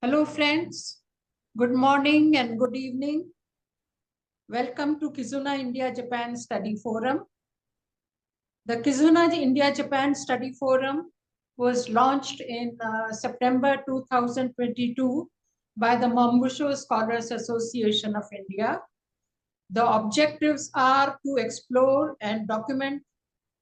Hello, friends. Good morning and good evening. Welcome to Kizuna India-Japan Study Forum. The Kizuna India-Japan Study Forum was launched in September 2022 by the Mambusho Scholars Association of India. The objectives are to explore and document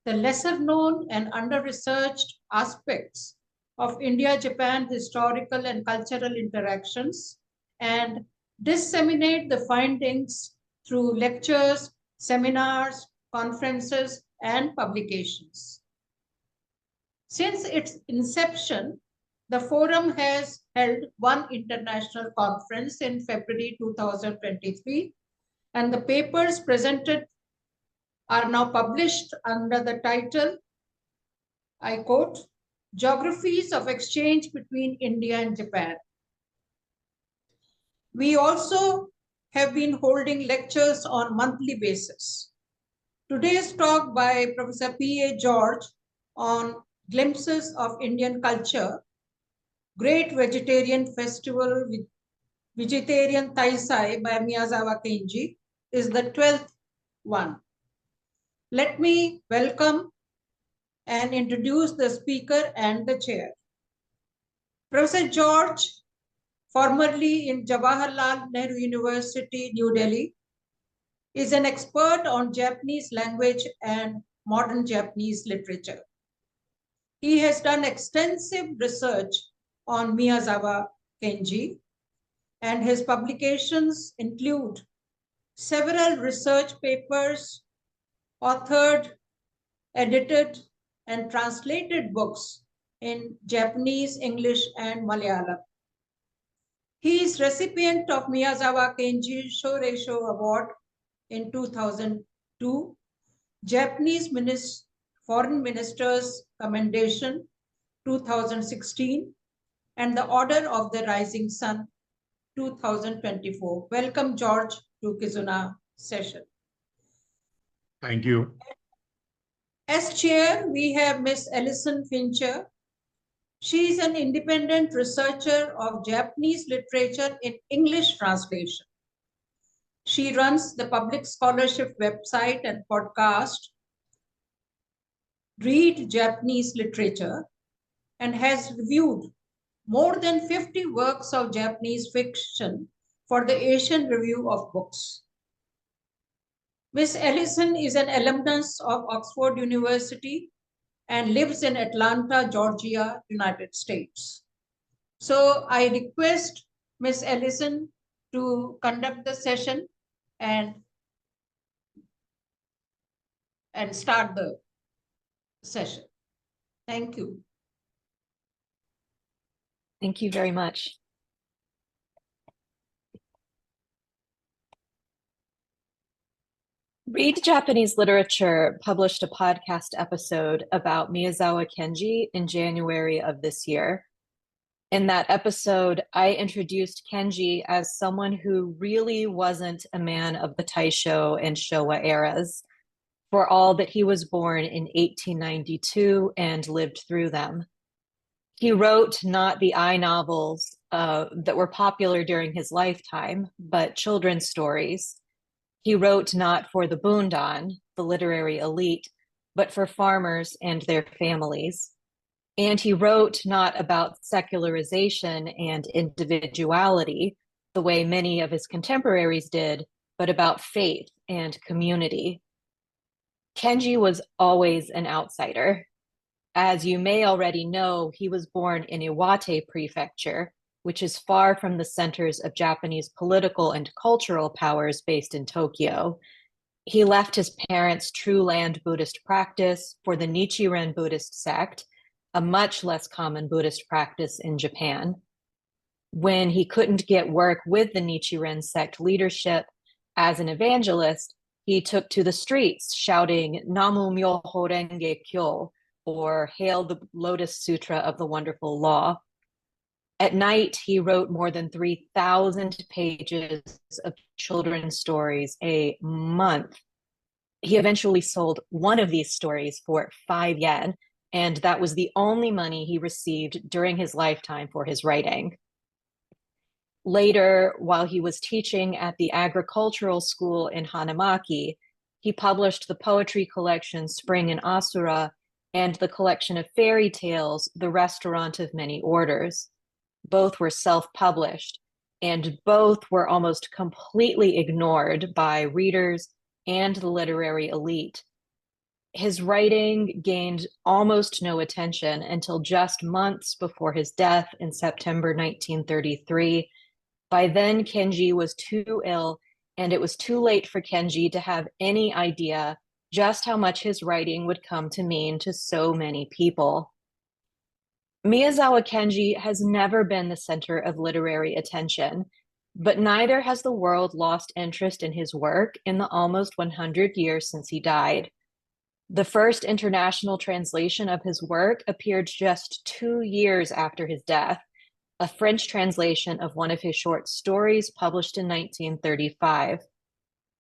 the lesser known and under-researched aspects of India-Japan historical and cultural interactions and disseminate the findings through lectures, seminars, conferences, and publications. Since its inception, the forum has held one international conference in February 2023, and the papers presented are now published under the title, I quote, Geographies of Exchange between India and Japan. We also have been holding lectures on monthly basis. Today's talk by Professor P.A. George on Glimpses of Indian Culture, Great Vegetarian Festival with Vegetarian Taisai by MIYAZAWA KENJI is the 12th one. Let me welcome and introduce the speaker and the chair. Professor George, formerly in Jawaharlal Nehru University, New Delhi, is an expert on Japanese language and modern Japanese literature. He has done extensive research on MIYAZAWA Kenji, and his publications include several research papers, authored, edited, and translated books in Japanese, English, and Malayalam. He is recipient of MIYAZAWA Kenji Shoreisho Award in 2002, Japanese Foreign Minister's Commendation 2016, and the Order of the Rising Sun 2024. Welcome, George, to Kizuna session. Thank you. As chair, we have Ms. Alison Fincher. She is an independent researcher of Japanese literature in English translation. She runs the public scholarship website and podcast, Read Japanese Literature, and has reviewed more than 50 works of Japanese fiction for the Asian Review of Books. Ms. Alison is an alumnus of Oxford University and lives in Atlanta, Georgia, United States. So I request Ms. Alison to conduct the session and start the session. Thank you. Thank you very much. Read Japanese Literature published a podcast episode about MIYAZAWA Kenji in January of this year. In that episode, I introduced Kenji as someone who really wasn't a man of the Taisho and Showa eras, for all that he was born in 1892 and lived through them. He wrote not the novels that were popular during his lifetime, but children's stories. He wrote not for the bundan, the literary elite, but for farmers and their families. And he wrote not about secularization and individuality, the way many of his contemporaries did, but about faith and community. Kenji was always an outsider. As you may already know, he was born in Iwate Prefecture, which is far from the centers of Japanese political and cultural powers based in Tokyo. He left his parents' True Land Buddhist practice for the Nichiren Buddhist sect, a much less common Buddhist practice in Japan. When he couldn't get work with the Nichiren sect leadership as an evangelist, he took to the streets shouting Namu Myoho Renge Kyo, or Hail the Lotus Sutra of the Wonderful Law. At night, he wrote more than 3,000 pages of children's stories a month. He eventually sold one of these stories for 5 yen, and that was the only money he received during his lifetime for his writing. Later, while he was teaching at the agricultural school in Hanamaki, he published the poetry collection Spring and Asura and the collection of fairy tales, The Restaurant of Many Orders. Both were self-published, and both were almost completely ignored by readers and the literary elite. His writing gained almost no attention until just months before his death in September 1933. By then, Kenji was too ill, and it was too late for Kenji to have any idea just how much his writing would come to mean to so many people. Miyazawa Kenji has never been the center of literary attention, but neither has the world lost interest in his work in the almost 100 years since he died. The first international translation of his work appeared just 2 years after his death, a French translation of one of his short stories published in 1935.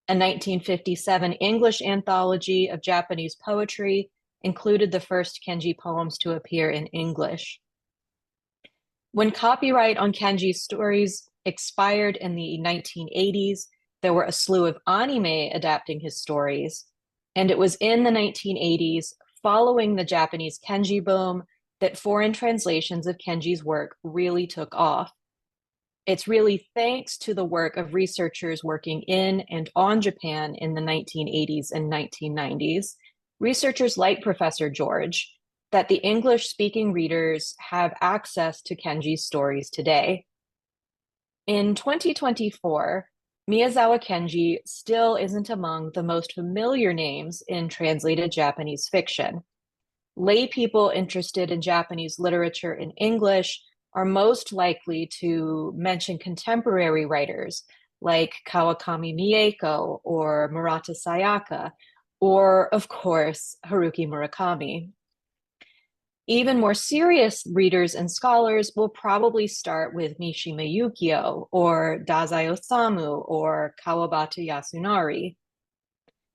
A 1957 English anthology of Japanese poetry included the first Kenji poems to appear in English. When copyright on Kenji's stories expired in the 1980s, there were a slew of anime adapting his stories. And it was in the 1980s, following the Japanese Kenji boom, that foreign translations of Kenji's work really took off. It's really thanks to the work of researchers working in and on Japan in the 1980s and 1990s, researchers like Professor George, that the English-speaking readers have access to Kenji's stories today. In 2024, Miyazawa Kenji still isn't among the most familiar names in translated Japanese fiction. Lay people interested in Japanese literature in English are most likely to mention contemporary writers like Kawakami Mieko or Murata Sayaka, or, of course, Haruki Murakami. Even more serious readers and scholars will probably start with Mishima Yukio or Dazai Osamu or Kawabata Yasunari.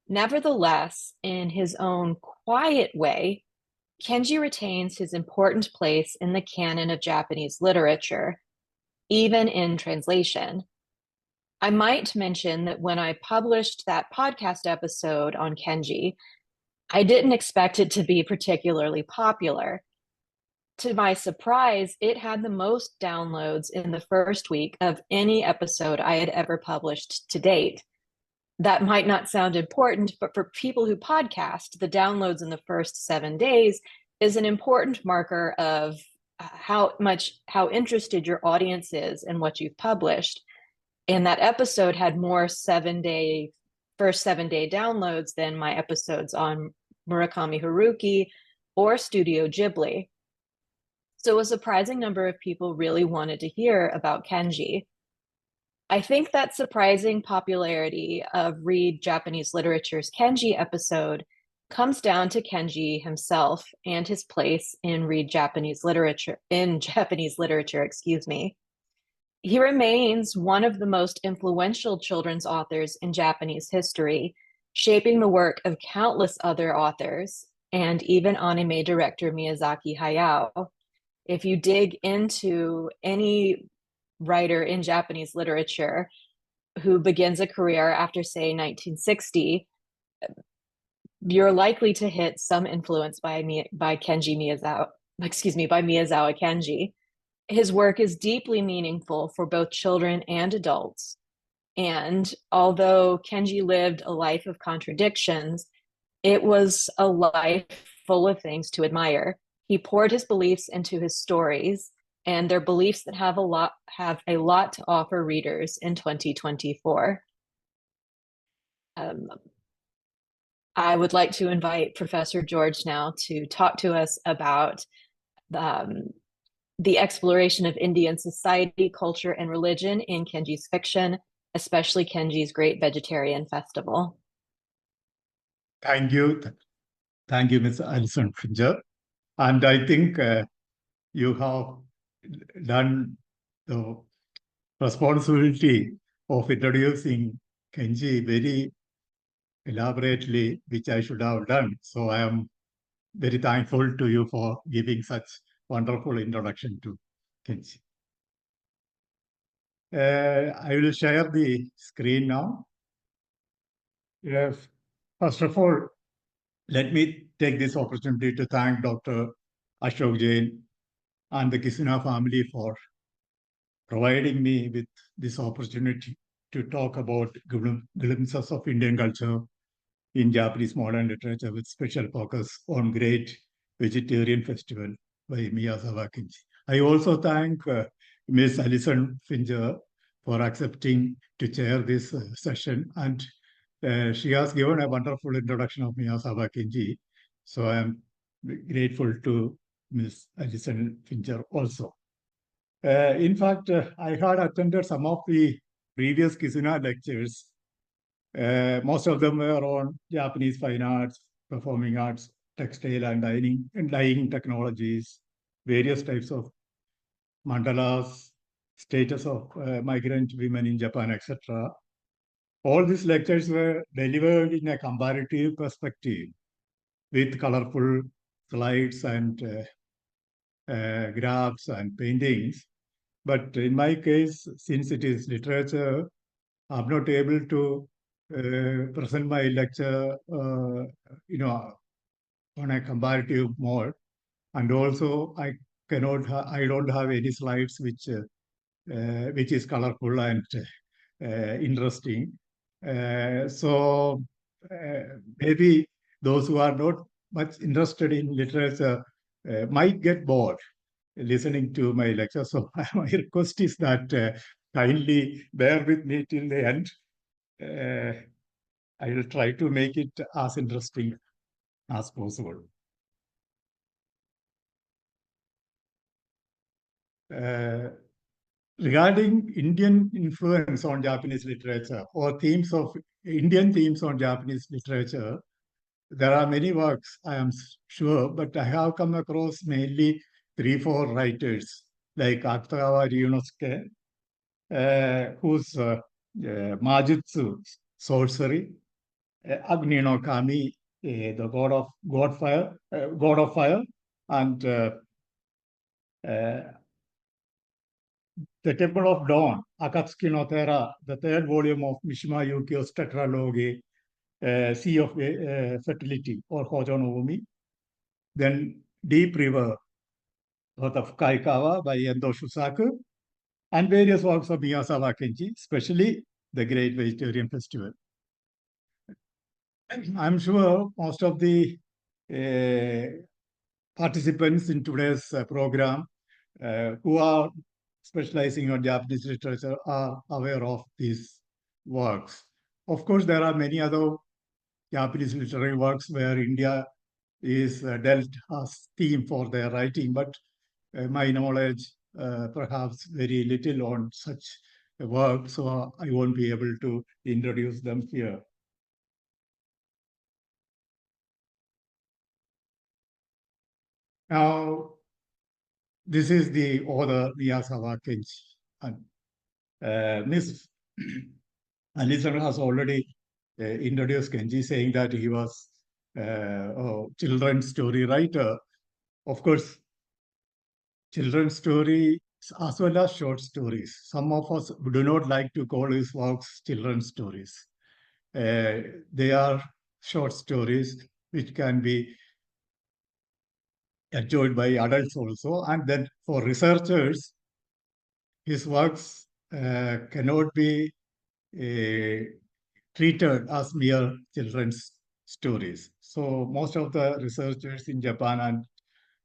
Nevertheless, in his own quiet way, Kenji retains his important place in the canon of Japanese literature, even in translation. I might mention that when I published that podcast episode on Kenji, I didn't expect it to be particularly popular. To my surprise, it had the most downloads in the first week of any episode I had ever published to date. That might not sound important, but for people who podcast, the downloads in the first 7 days is an important marker of how interested your audience is in what you've published. And that episode had more first 7 day downloads than my episodes on Murakami Haruki or Studio Ghibli. So a surprising number of people really wanted to hear about Kenji. I think that surprising popularity of Read Japanese Literature's Kenji episode comes down to Kenji himself and his place in Japanese literature. He remains one of the most influential children's authors in Japanese history, shaping the work of countless other authors and even anime director Miyazaki Hayao. If you dig into any writer in Japanese literature who begins a career after, say, 1960, you're likely to hit some influence by Miyazawa Kenji. His work is deeply meaningful for both children and adults. And although Kenji lived a life of contradictions, it was a life full of things to admire. He poured his beliefs into his stories, and they're beliefs that have a lot to offer readers in 2024. I would like to invite Professor George now to talk to us about the exploration of Indian society, culture, and religion in Kenji's fiction, especially Kenji's Great Vegetarian Festival. Thank you. Thank you, Ms. Alison Fincher. And I think you have done the responsibility of introducing Kenji very elaborately, which I should have done. So I am very thankful to you for giving such wonderful introduction to Kenji. I will share the screen now. First of all, let me take this opportunity to thank Dr. Ashok Jain and the Kisuna family for providing me with this opportunity to talk about glimpses of Indian culture in Japanese modern literature with special focus on Great Vegetarian Festival by Miyazawa Kenji. I also thank Ms. Alison Fincher for accepting to chair this session, and she has given a wonderful introduction of Miyazawa Kenji. So I am grateful to Ms. Alison Fincher also. In fact, I had attended some of the previous Kisuna lectures. Most of them were on Japanese fine arts, performing arts, textile and dyeing technologies, various types of mandalas, status of migrant women in Japan, etc. All these lectures were delivered in a comparative perspective with colorful slides and graphs and paintings. But in my case, since it is literature, I'm not able to present my lecture, on a comparative mode. And also, I don't have any slides which is colorful and interesting. So maybe those who are not much interested in literature might get bored listening to my lecture. So my request is that kindly bear with me till the end. I will try to make it as interesting as possible. Regarding Indian influence on Japanese literature or Indian themes on Japanese literature, there are many works, I am sure, but I have come across mainly 3-4 writers like Akutagawa Ryunosuke, whose Majutsu, sorcery, Agni no Kami, the god of fire, and the Temple of Dawn, Akatsuki no Terra, the 3rd volume of Mishima Yukio's tetralogy, Sea of Fertility, or Hojo no Umi. Then Deep River, Birth of Kaikawa by Endo Shusaku, and various works of Miyazawa Kenji, especially the Great Vegetarian Festival. I'm sure most of the participants in today's program who are specializing on Japanese literature are aware of these works. Of course, there are many other Japanese literary works where India is dealt as theme for their writing, but my knowledge perhaps very little on such work, so I won't be able to introduce them here. Now, this is the author Miyazawa Kenji. And Ms. Alison has already introduced Kenji, saying that he was a children's story writer. Of course, children's stories as well as short stories. Some of us do not like to call his works children's stories. They are short stories which can be enjoyed by adults also. And then for researchers, his works cannot be treated as mere children's stories. So most of the researchers in Japan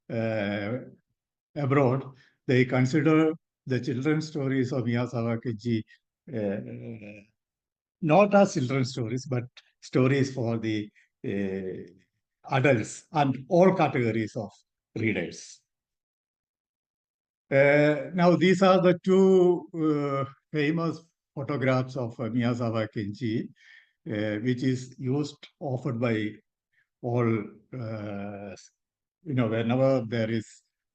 and abroad, they consider the children's stories of Miyazawa Kenji not as children's stories, but stories for the adults and all categories of readers. Now, these are the two famous photographs of Miyazawa Kenji, which is used often by all, whenever there is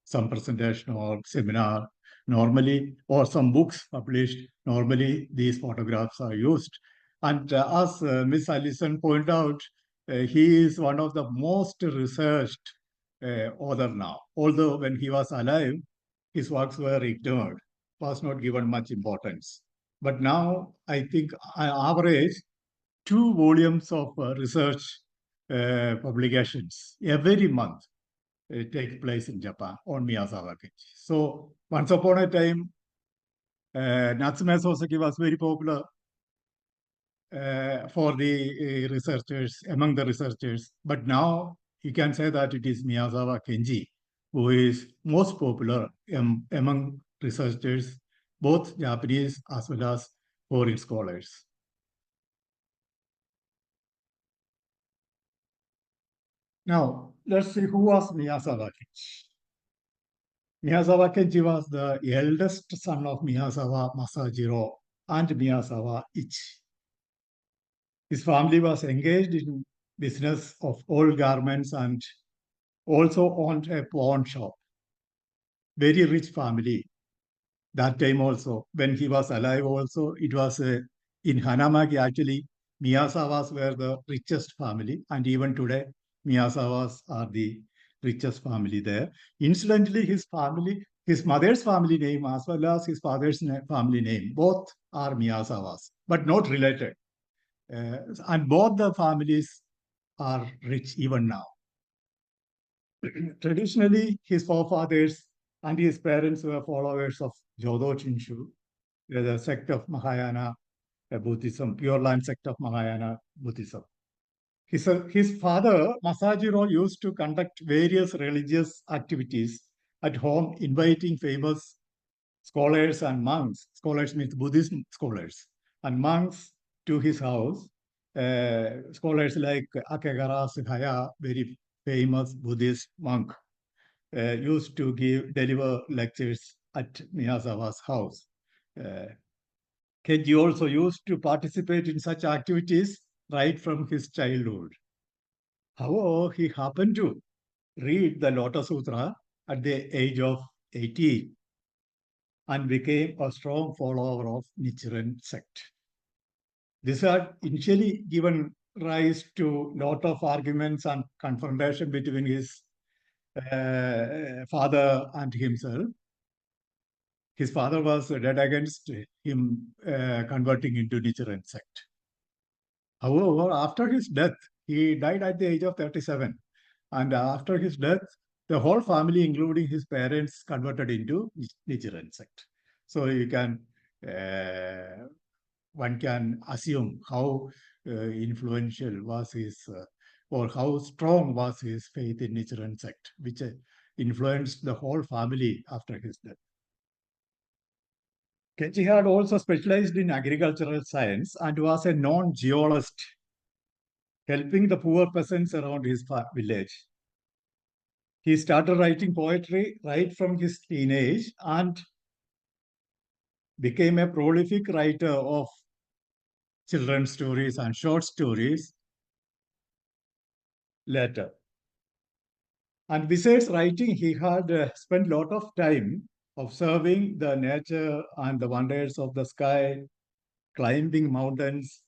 some presentation or seminar, normally, or some books published, normally these photographs are used. And as Ms. Alison pointed out, he is one of the most researched author now. Although when he was alive, his works were ignored, was not given much importance. But now I think on average 2 volumes of research publications every month take place in Japan on Miyazawa Kenji. So once upon a time, Natsume Soseki was very popular for the researchers, among the researchers. But now you can say that it is Miyazawa Kenji who is most popular among researchers, both Japanese as well as foreign scholars. Now, let's see who was Miyazawa Kenji. Miyazawa Kenji was the eldest son of Miyazawa Masajiro and Miyazawa Ichi. His family was engaged in business of old garments and also owned a pawn shop. Very rich family. That time also, when he was alive also, it was in Hanamaki actually, Miyazawas were the richest family, and even today, Miyazawas are the richest family there. Incidentally, his mother's family name as well as his father's family name, both are Miyazawas, but not related. And both the families are rich even now. Traditionally, his forefathers and his parents were followers of Jodo Shinshu, the sect of Mahayana Buddhism, Pure Land sect of Mahayana Buddhism. His father, Masajiro, used to conduct various religious activities at home, inviting famous scholars and monks. Scholars means Buddhist scholars and monks to his house. Scholars like Akegara Sihaya, very famous Buddhist monk, used to deliver lectures at Miyazawa's house. Kenji also used to participate in such activities right from his childhood. However, he happened to read the Lotus Sutra at the age of 18 and became a strong follower of Nichiren sect. This had initially given rise to a lot of arguments and confrontation between his father and himself. His father was dead against him converting into Nichiren sect. However, after his death, he died at the age of 37. And after his death, the whole family, including his parents, converted into Nichiren sect. So you can, one can assume how influential was his, or how strong was his faith in Nichiren sect, which influenced the whole family after his death. Kenji had also specialized in agricultural science and was a known geologist, helping the poor peasants around his village. He started writing poetry right from his teenage and became a prolific writer of children's stories and short stories later. And besides writing, he had spent a lot of time observing the nature and the wonders of the sky, climbing mountains,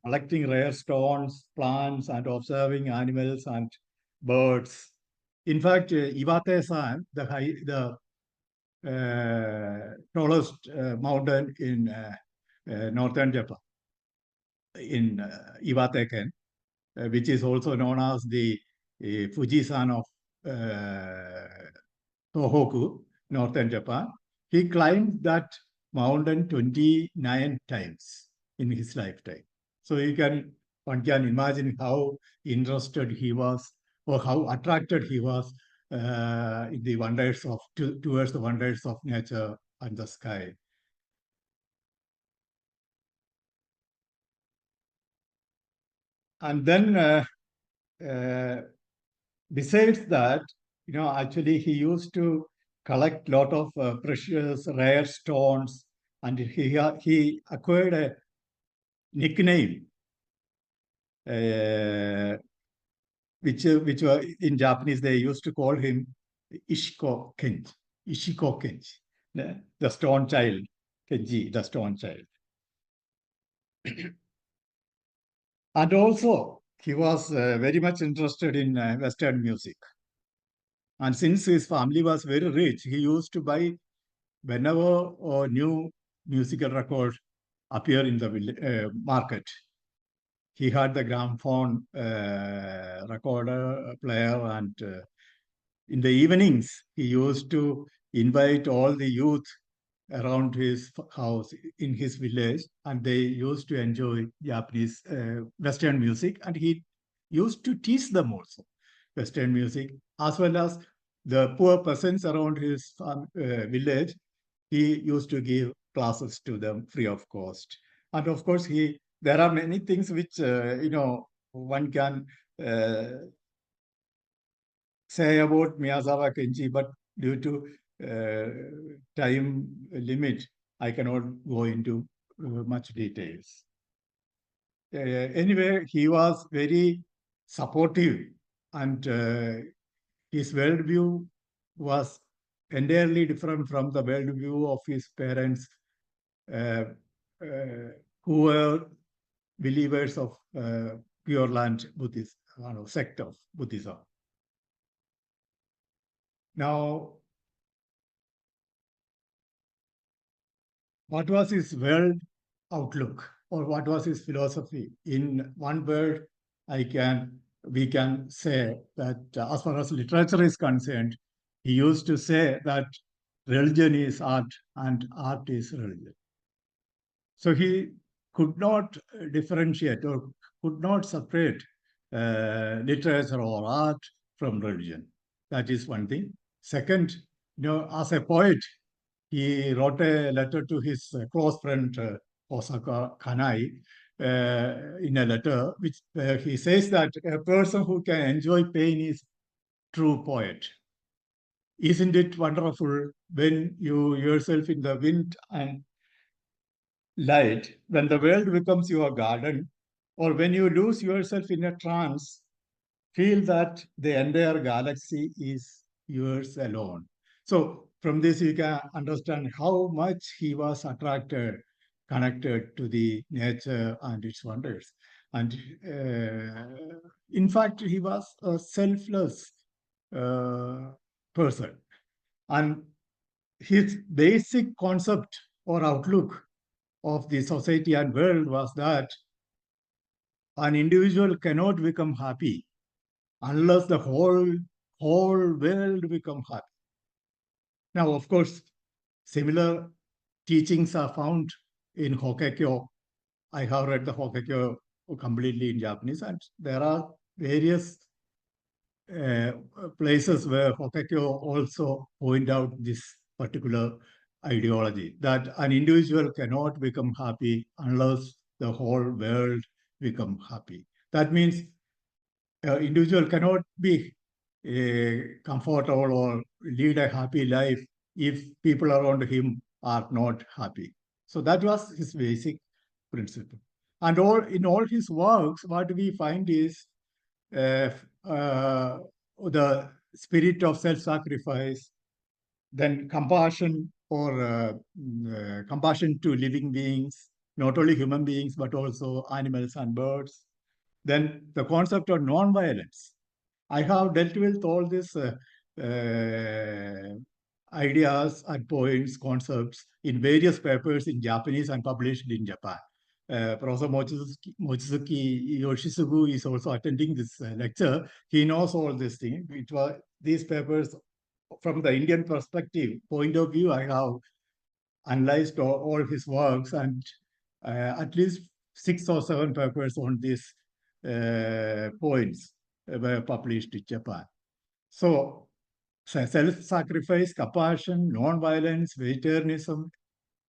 collecting rare stones, plants, and observing animals and birds. In fact, Iwate-san, the tallest mountain in northern Japan, in Iwate-ken, which is also known as the Fuji-san of Tohoku, northern Japan. He climbed that mountain 29 times in his lifetime. So one can imagine how interested he was or how attracted he was in the wonders of towards the wonders of nature and the sky. And then besides that, actually he used to collect a lot of precious rare stones, and he acquired a nickname which were in Japanese they used to call him Ishiko Kenji, the stone child, Kenji, the stone child. And also he was very much interested in Western music. And since his family was very rich, he used to buy whenever a new musical record appear in the market. He had the gramophone recorder player, and in the evenings, he used to invite all the youth around his house in his village, and they used to enjoy Japanese Western music, and he used to teach them also Western music, as well as the poor peasants around his village. He used to give classes to them free of cost. And of course, there are many things which one can say about Miyazawa Kenji, but due to time limit, I cannot go into much details. Anyway, he was very supportive, and his worldview was entirely different from the worldview of his parents, who were believers of Pure Land Buddhism, sect of Buddhism. Now, what was his world outlook, or what was his philosophy? In one word, we can say that as far as literature is concerned, he used to say that religion is art and art is religion. So he could not differentiate or could not separate literature or art from religion. That is one thing. Second, as a poet, he wrote a letter to his close friend Osaka Kanai. In a letter, which he says that a person who can enjoy pain is true poet. Isn't it wonderful when you yourself in the wind and light, when the world becomes your garden, or when you lose yourself in a trance, feel that the entire galaxy is yours alone. So from this, you can understand how much he was connected to the nature and its wonders. And in fact, he was a selfless person. And his basic concept or outlook of the society and world was that an individual cannot become happy unless the whole world become happy. Now, of course, similar teachings are found in Hokkekyo. I have read the Hokkekyo completely in Japanese, and there are various places where Hokkekyo also point out this particular ideology, that an individual cannot become happy unless the whole world become happy. That means an individual cannot be comfortable or lead a happy life if people around him are not happy. So that was his basic principle. And in all his works, what we find is the spirit of self-sacrifice, then compassion or compassion to living beings, not only human beings, but also animals and birds. Then the concept of non-violence. I have dealt with all these ideas and points, concepts in various papers in Japanese and published in Japan. Professor Mochizuki Yoshisugu is also attending this lecture. He knows all these things. These papers, from the Indian perspective, point of view, I have analyzed all his works, and at least 6 or 7 papers on these points were published in Japan. So self-sacrifice, compassion, non-violence, vegetarianism,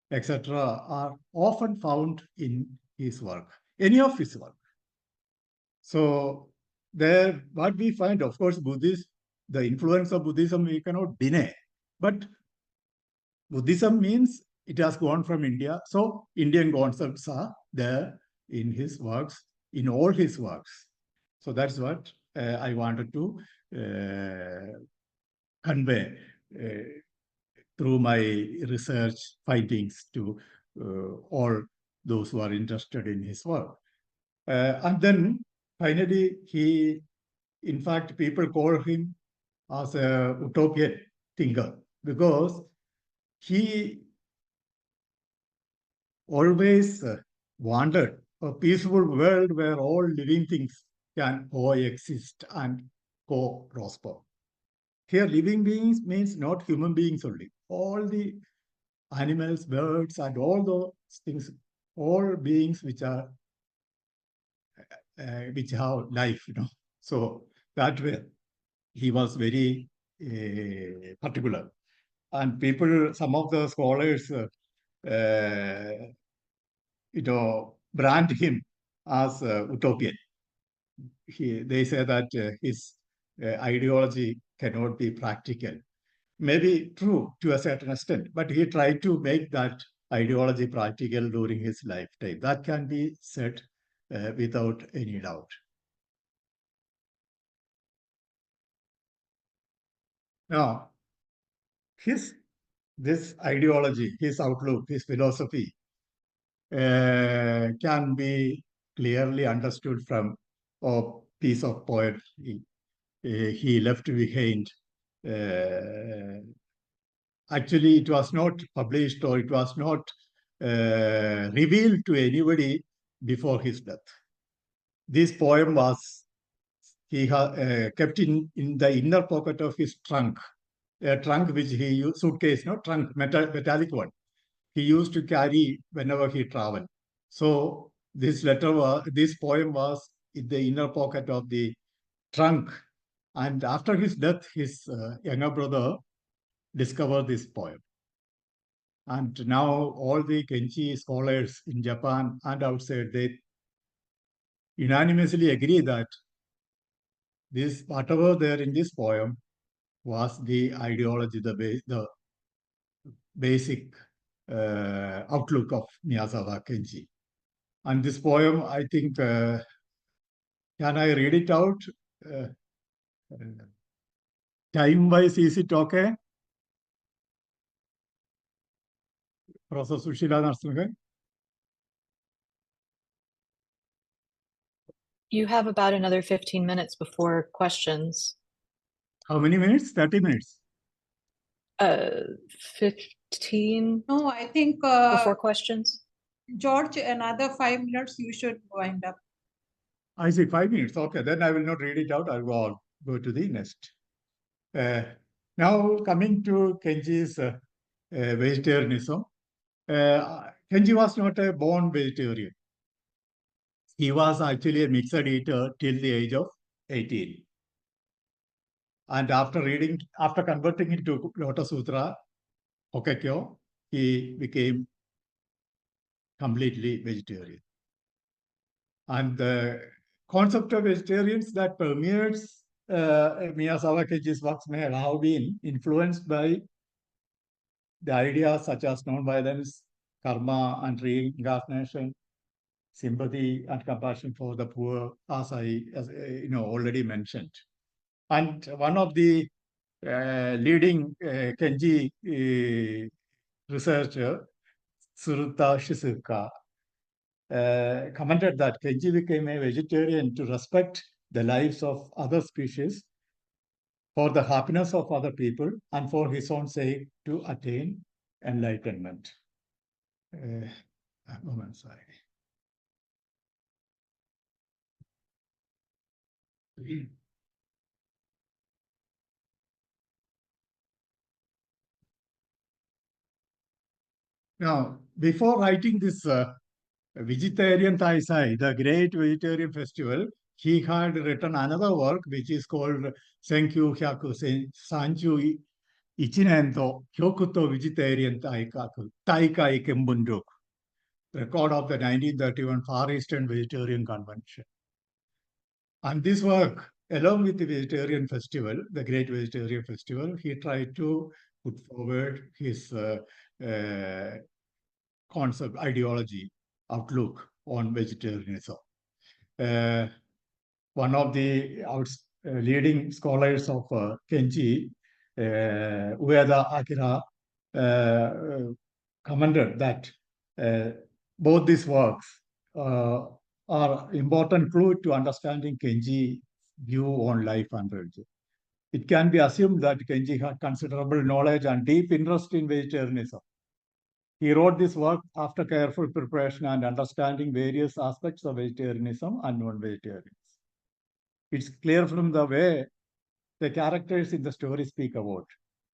etc. are often found in his work, any of his work. So there, what we find, of course, the influence of Buddhism we cannot deny, but Buddhism means it has gone from India. So Indian concepts are there in his works, in all his works. So that's what I wanted to convey through my research findings to all those who are interested in his work. And then finally, in fact, people call him as a utopian thinker because he always wanted a peaceful world where all living things can coexist and co-prosper. Here, living beings means not human beings only. All the animals, birds, and all those things, all beings which are which have life, So that way, he was very particular. And people, some of the scholars, brand him as utopian. They say that his ideology cannot be practical. Maybe true to a certain extent, but he tried to make that ideology practical during his lifetime. That can be said without any doubt. Now, this ideology, his outlook, his philosophy can be clearly understood from a piece of poetry he left behind. Actually, it was not published or it was not revealed to anybody before his death. This poem was kept in the inner pocket of his trunk, a trunk which he used, suitcase, trunk, metallic one. He used to carry whenever he traveled. So this poem was in the inner pocket of the trunk. And after his death, his younger brother discovered this poem. And now all the Kenji scholars in Japan and outside, they unanimously agree that this, whatever there in this poem, was the ideology, the basic outlook of Miyazawa Kenji. And this poem, I think, can I read it out? Time-wise, is it okay? Professor Sushila Narsimhan? You have about another 15 minutes before questions. How many minutes? 30 minutes? 15 No, I think before questions. George, another 5 minutes you should wind up. I see, 5 minutes. Okay, then I will not read it out. I'll go to the next. Now coming to Kenji's vegetarianism. Kenji was not a born vegetarian. He was actually a mixed eater till the age of 18. And after converting into Lotus Sutra, Hokkekyo, he became completely vegetarian. And the concept of vegetarians that permeates Miyazawa Kenji's works may have been influenced by the ideas such as non-violence, karma and reincarnation, sympathy and compassion for the poor, as already mentioned. And one of the leading Kenji researcher, Tsuruta Shizuka, commented that Kenji became a vegetarian to respect the lives of other species, for the happiness of other people, and for his own sake to attain enlightenment. A moment, sorry. Now, before writing this Vegetarian Taisai, the Great Vegetarian Festival, he had written another work which is called Senkyu Hyaku Sanju Ichinento Hyokuto Vegetarian Taikai Kembundoku, record of the 1931 Far Eastern Vegetarian Convention. And this work, along with the Vegetarian Festival, the Great Vegetarian Festival, he tried to put forward his concept, ideology, outlook on vegetarianism. One of the leading scholars of Kenji, Ueda Akira, commented that both these works are important clue to understanding Kenji's view on life and religion. It can be assumed that Kenji had considerable knowledge and deep interest in vegetarianism. He wrote this work after careful preparation and understanding various aspects of vegetarianism and non-vegetarianism. It's clear from the way the characters in the story speak about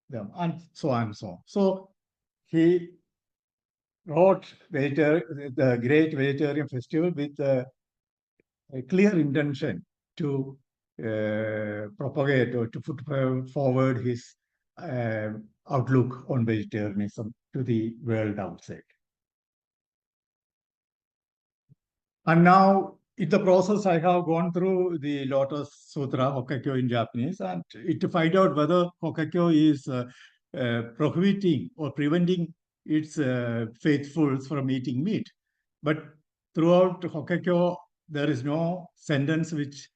them, and so on and so on. So he wrote the Great Vegetarian Festival with a clear intention to propagate or to put forward his outlook on vegetarianism to the world outside. And now, in the process, I have gone through the Lotus Sutra, Hokkekyo in Japanese, and to find out whether Hokkekyo is prohibiting or preventing its faithfuls from eating meat. But throughout Hokkekyo, there is no sentence which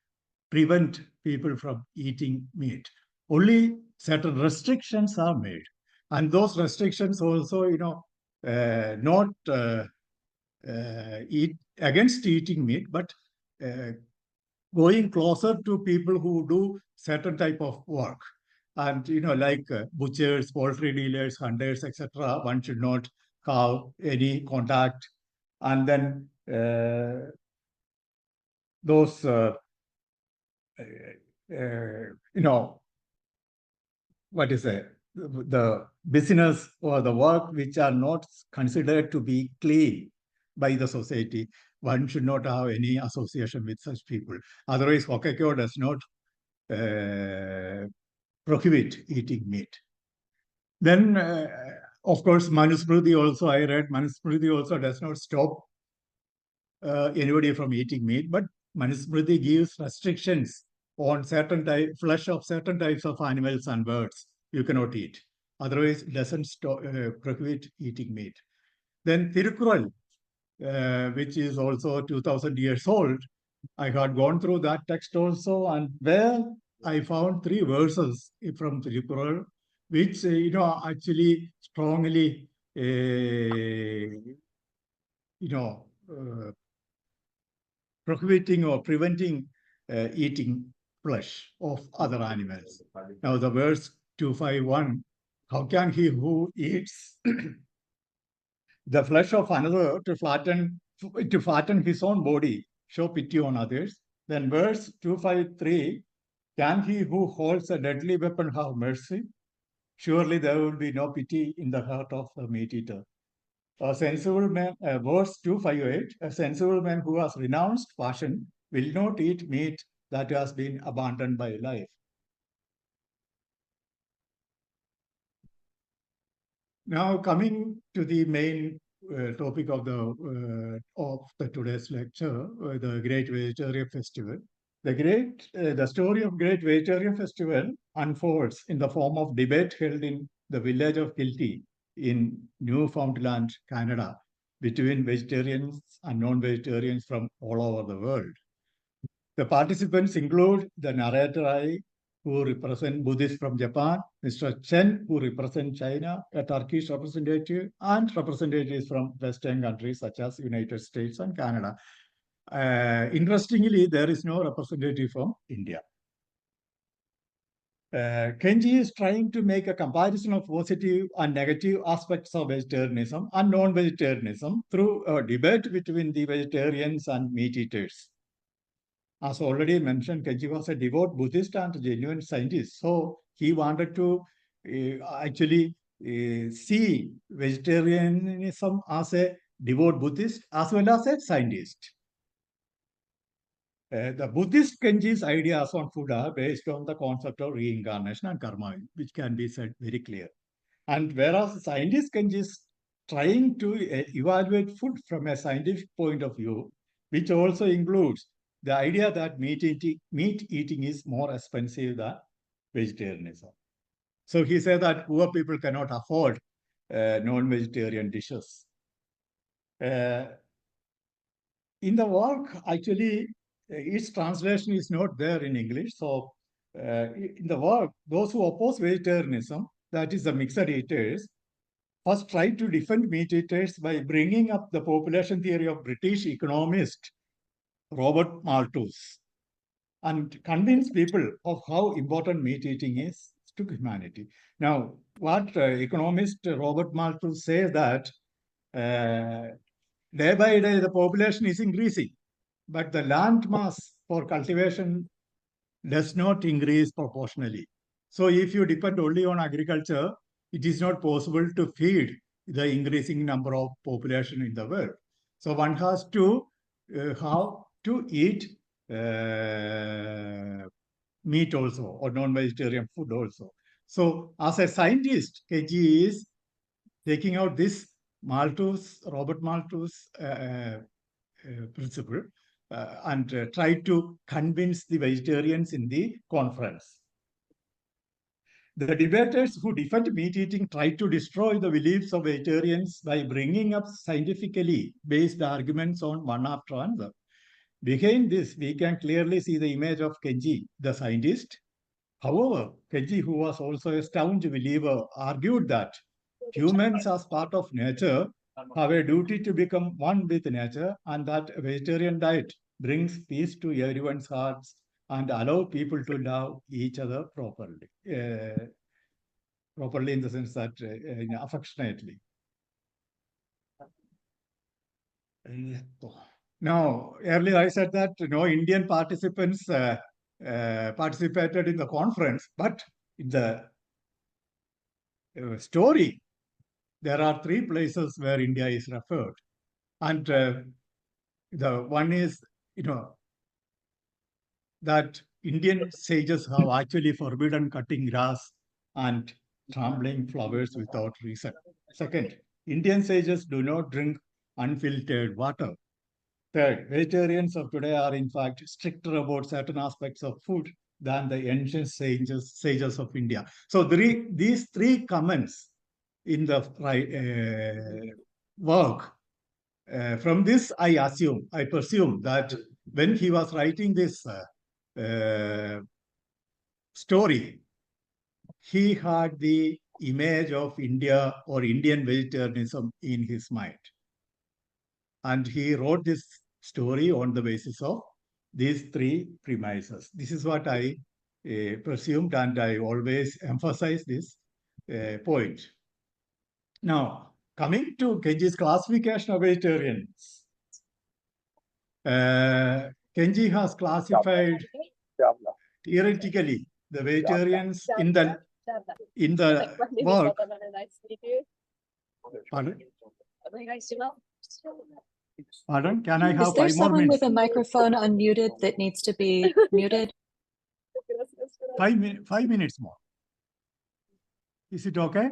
prevent people from eating meat. Only certain restrictions are made. And those restrictions also, not eat against eating meat, but going closer to people who do certain type of work. And, like butchers, poultry dealers, hunters, etc., one should not have any contact. And then those, what is it? The business or the work which are not considered to be clean by the society, one should not have any association with such people. Otherwise, Hokkekyo does not prohibit eating meat. Then, of course, Manusmriti also, I read, Manusmriti also does not stop anybody from eating meat, but Manusmriti gives restrictions on certain flesh of certain types of animals and birds you cannot eat. Otherwise, it doesn't prohibit eating meat. Then Tirukural, which is also 2000 years old, I had gone through that text also, and where I found 3 verses from Tirukural, which, actually strongly, prohibiting or preventing eating flesh of other animals. Now, the verse 251, how can he who eats the flesh of another to fatten his own body show pity on others? Then verse 253, can he who holds a deadly weapon have mercy? Surely there will be no pity in the heart of a meat eater. A sensible man, verse 258, a sensible man who has renounced passion will not eat meat that has been abandoned by life. Now, coming to the main topic of the today's lecture, the Great Vegetarian Festival. The story of Great Vegetarian Festival unfolds in the form of debate held in the village of Kilty in Newfoundland, Canada, between vegetarians and non-vegetarians from all over the world. The participants include the narrator, who represent Buddhists from Japan, Mr. Chen, who represent China, a Turkish representative, and representatives from Western countries such as United States and Canada. Interestingly, there is no representative from India. KENJI is trying to make a comparison of positive and negative aspects of vegetarianism and non-vegetarianism through a debate between the vegetarians and meat eaters. As already mentioned, KENJI was a devout Buddhist and genuine scientist. So he wanted to actually see vegetarianism as a devout Buddhist as well as a scientist. The Buddhist KENJI's ideas on food are based on the concept of reincarnation and karma, which can be said very clear. And whereas scientist KENJI is trying to evaluate food from a scientific point of view, which also includes the idea that meat eating is more expensive than vegetarianism. So he said that poor people cannot afford non-vegetarian dishes. In the work, actually, its translation is not there in English. So in the work, those who oppose vegetarianism, that is the mixed eaters, first tried to defend meat eaters by bringing up the population theory of British economist Robert Malthus and convince people of how important meat eating is to humanity. Now, what economist Robert Malthus says that day by day the population is increasing, but the land mass for cultivation does not increase proportionally. So if you depend only on agriculture, it is not possible to feed the increasing number of population in the world. So one has to how to eat meat also, or non-vegetarian food also. So as a scientist, KG is taking out this Robert Malthus principle and try to convince the vegetarians in the conference. The debaters who defend meat eating try to destroy the beliefs of vegetarians by bringing up scientifically based arguments on one after another. Behind this, we can clearly see the image of KENJI, the scientist. However, KENJI, who was also a staunch believer, argued that humans as part of nature have a duty to become one with nature, and that a vegetarian diet brings peace to everyone's hearts and allow people to love each other properly. Properly in the sense that affectionately. Now, earlier I said that no Indian participants participated in the conference, but in the story, there are 3 places where India is referred. And the one is, that Indian sages have actually forbidden cutting grass and trampling flowers without reason. Second, Indian sages do not drink unfiltered water. Third, vegetarians of today are in fact stricter about certain aspects of food than the ancient sages of India. So these 3 comments in the work, from this I presume that when he was writing this story, he had the image of India or Indian vegetarianism in his mind. And he wrote this story on the basis of these 3 premises. This is what I presumed, and I always emphasize this point. Now, coming to KENJI's classification of vegetarians, KENJI has classified theoretically the vegetarians in the work. Pardon? Pardon? Can I have 5 more minutes? Is there someone with a microphone unmuted that needs to be muted? 5 minutes more. Is it okay?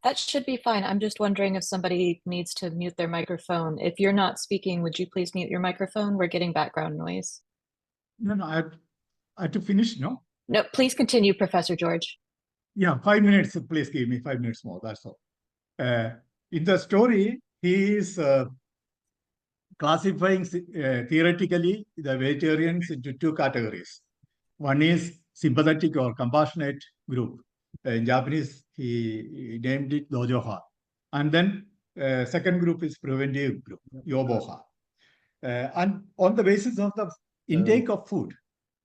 That should be fine. I'm just wondering if somebody needs to mute their microphone. If you're not speaking, would you please mute your microphone? We're getting background noise. No, I have to finish, no? No, please continue, Professor George. Yeah, 5 minutes. Please give me 5 minutes more. That's all. In the story, he is classifying theoretically the vegetarians into 2 categories. One is sympathetic or compassionate group. In Japanese, he named it dojoha. And then second group is preventive group, yoboha. And on the basis of the intake of food,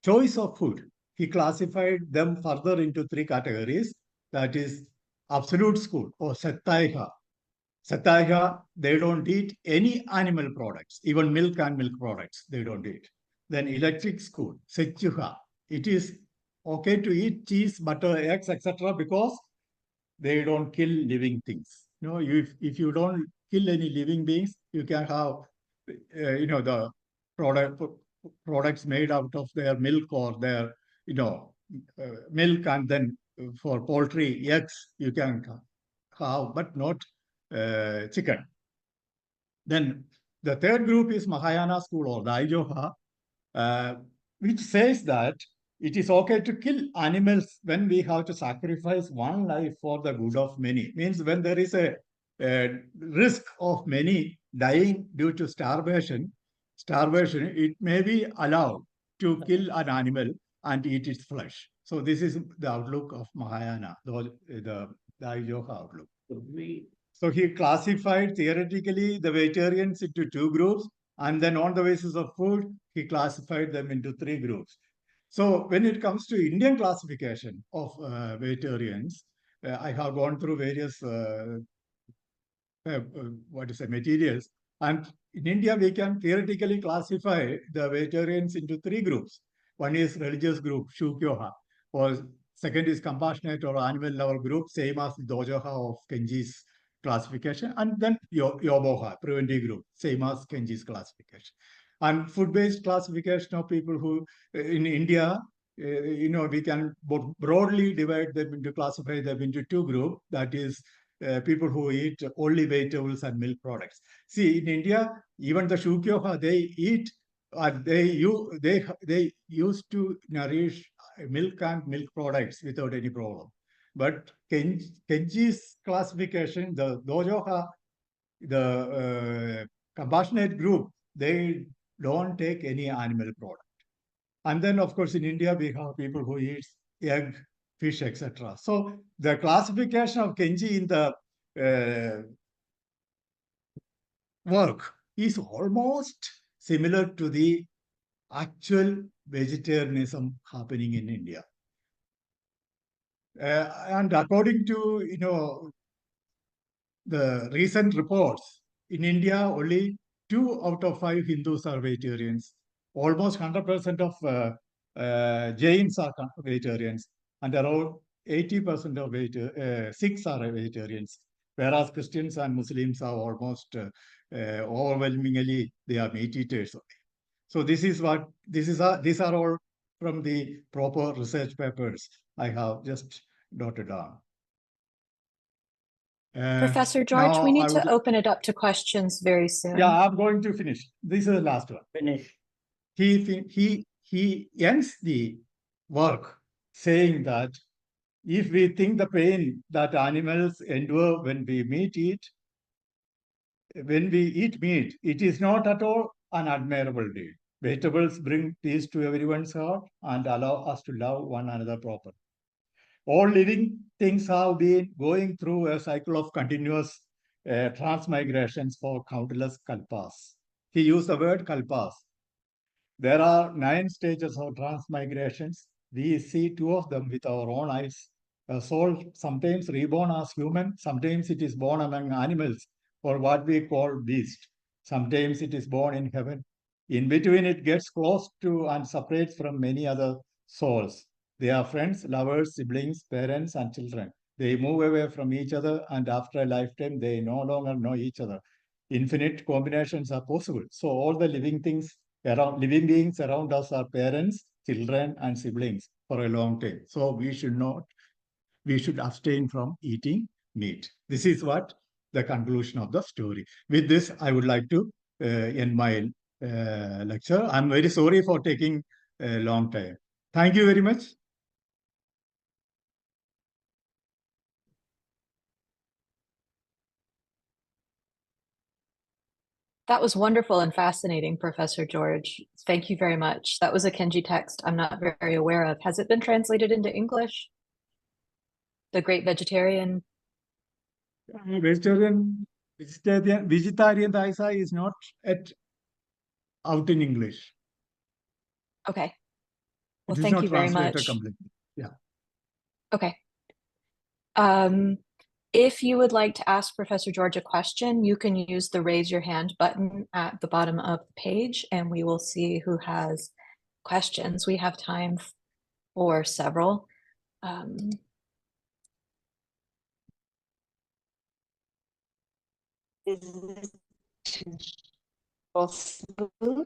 choice of food, he classified them further into 3 categories. That is absolute school or sattaiha. Sattaiha, they don't eat any animal products, even milk and milk products, they don't eat. Then electric school, sechuha. It is okay to eat cheese, butter, eggs, etc. because they don't kill living things. If you don't kill any living beings, you can have, the products made out of their milk or their, milk, and then for poultry, eggs, you can have, but not chicken. Then the third group is Mahayana school or Daijoha, which says that it is okay to kill animals when we have to sacrifice one life for the good of many. Means when there is a risk of many dying due to starvation, it may be allowed to kill an animal and eat its flesh. So this is the outlook of Mahayana, the Daijoha outlook. So he classified theoretically the vegetarians into 2 groups, and then on the basis of food, he classified them into 3 groups. So when it comes to Indian classification of vegetarians, I have gone through various materials. And in India, we can theoretically classify the vegetarians into three groups. One is religious group, Shukyoha, or second is compassionate or animal lover group, same as Dojoha of Kenji's classification, and then Yoboha, preventive group, same as Kenji's classification. And food-based classification of people who, in India, we can broadly divide them into, classify them into two groups, that is, people who eat only vegetables and milk products. See, in India, even the Shukyoha, they eat, they used to nourish milk and milk products without any problem. But Kenji's classification, the Dojoha, the compassionate group, they don't take any animal product. And then, of course, in India, we have people who eat egg, fish, etc. So the classification of Kenji in the work is almost similar to the actual vegetarianism happening in India. And according to, the recent reports, in India, only 2 out of 5 Hindus are vegetarians. Almost 100% of Jains are vegetarians, and around 80% of Sikhs are vegetarians, whereas Christians and Muslims are almost overwhelmingly, they are meat eaters. So these are all from the proper research papers I have just noted down. Professor George, we need to open it up to questions very soon. Yeah, I'm going to finish. This is the last one. Finish. He ends the work saying that if we think the pain that animals endure when we eat meat, it is not at all an admirable deed. Vegetables bring peace to everyone's heart and allow us to love one another properly. All living things have been going through a cycle of continuous transmigrations for countless kalpas. He used the word kalpas. There are 9 stages of transmigrations. We see 2 of them with our own eyes. A soul sometimes reborn as human, sometimes it is born among animals, or what we call beast. Sometimes it is born in heaven. In between, it gets close to and separates from many other souls. They are friends, lovers, siblings, parents, and children. They move away from each other, and after a lifetime, they no longer know each other. Infinite combinations are possible. So all the living beings around us are parents, children, and siblings for a long time. So we should abstain from eating meat. This is what the conclusion of the story. With this, I would like to end my lecture. I'm very sorry for taking a long time. Thank you very much. That was wonderful and fascinating, Professor George. Thank you very much. That was a Kenji text I'm not very aware of. Has it been translated into English? The Great Vegetarian? Vegetarian Daisa is not out in English. Okay. Well, thank you very much. Completely. Yeah. Okay. If you would like to ask Professor George a question, you can use the raise your hand button at the bottom of the page, and we will see who has questions. We have time for several. Is it possible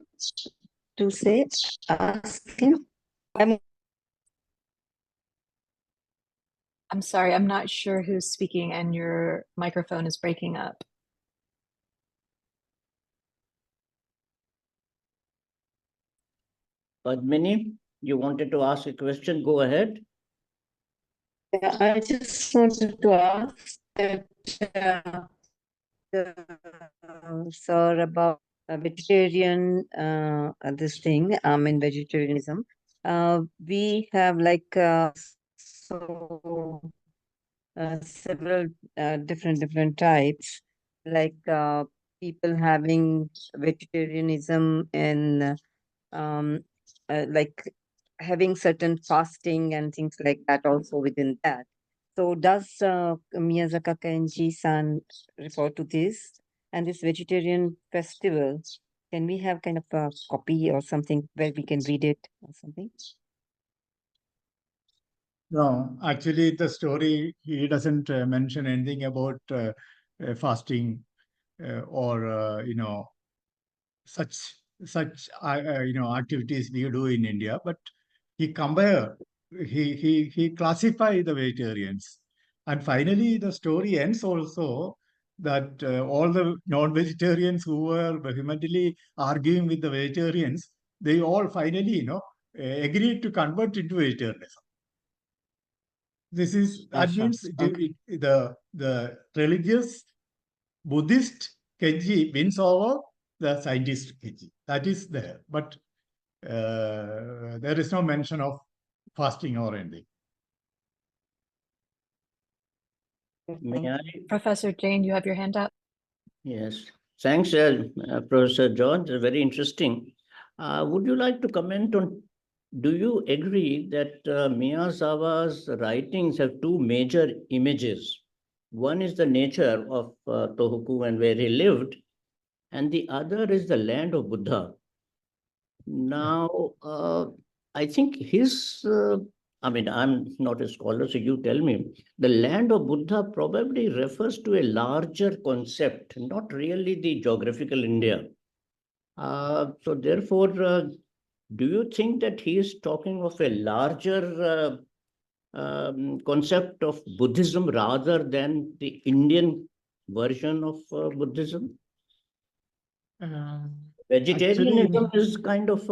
to ask him? I'm sorry, I'm not sure who's speaking and your microphone is breaking up. Padmini, you wanted to ask a question? Go ahead. Yeah, I just wanted to ask that, sir, about vegetarian, this thing, in vegetarianism. We have several different types, people having vegetarianism and having certain fasting and things like that also within that. So does Miyazaka Kenji-san refer to this? And this vegetarian festival, can we have kind of a copy or something where we can read it or something? No, actually, the story, he doesn't mention anything about fasting or, such activities we do in India. But he classify the vegetarians. And finally, the story ends also that all the non-vegetarians who were vehemently arguing with the vegetarians, they all finally, agreed to convert into vegetarianism. That means the religious Buddhist Kenji wins over the scientist Kenji. That is there, but there is no mention of fasting or anything. May I? Professor Jane, you have your hand up. Yes. Thanks, Professor George. Very interesting. Would you like to comment on, do you agree that Miyazawa's writings have two major images? One is the nature of Tohoku and where he lived, and the other is the land of Buddha. Now, I think I'm not a scholar, so you tell me. The land of Buddha probably refers to a larger concept, not really the geographical India. So therefore, do you think that he is talking of a larger concept of Buddhism rather than the Indian version of Buddhism? Vegetarianism is kind of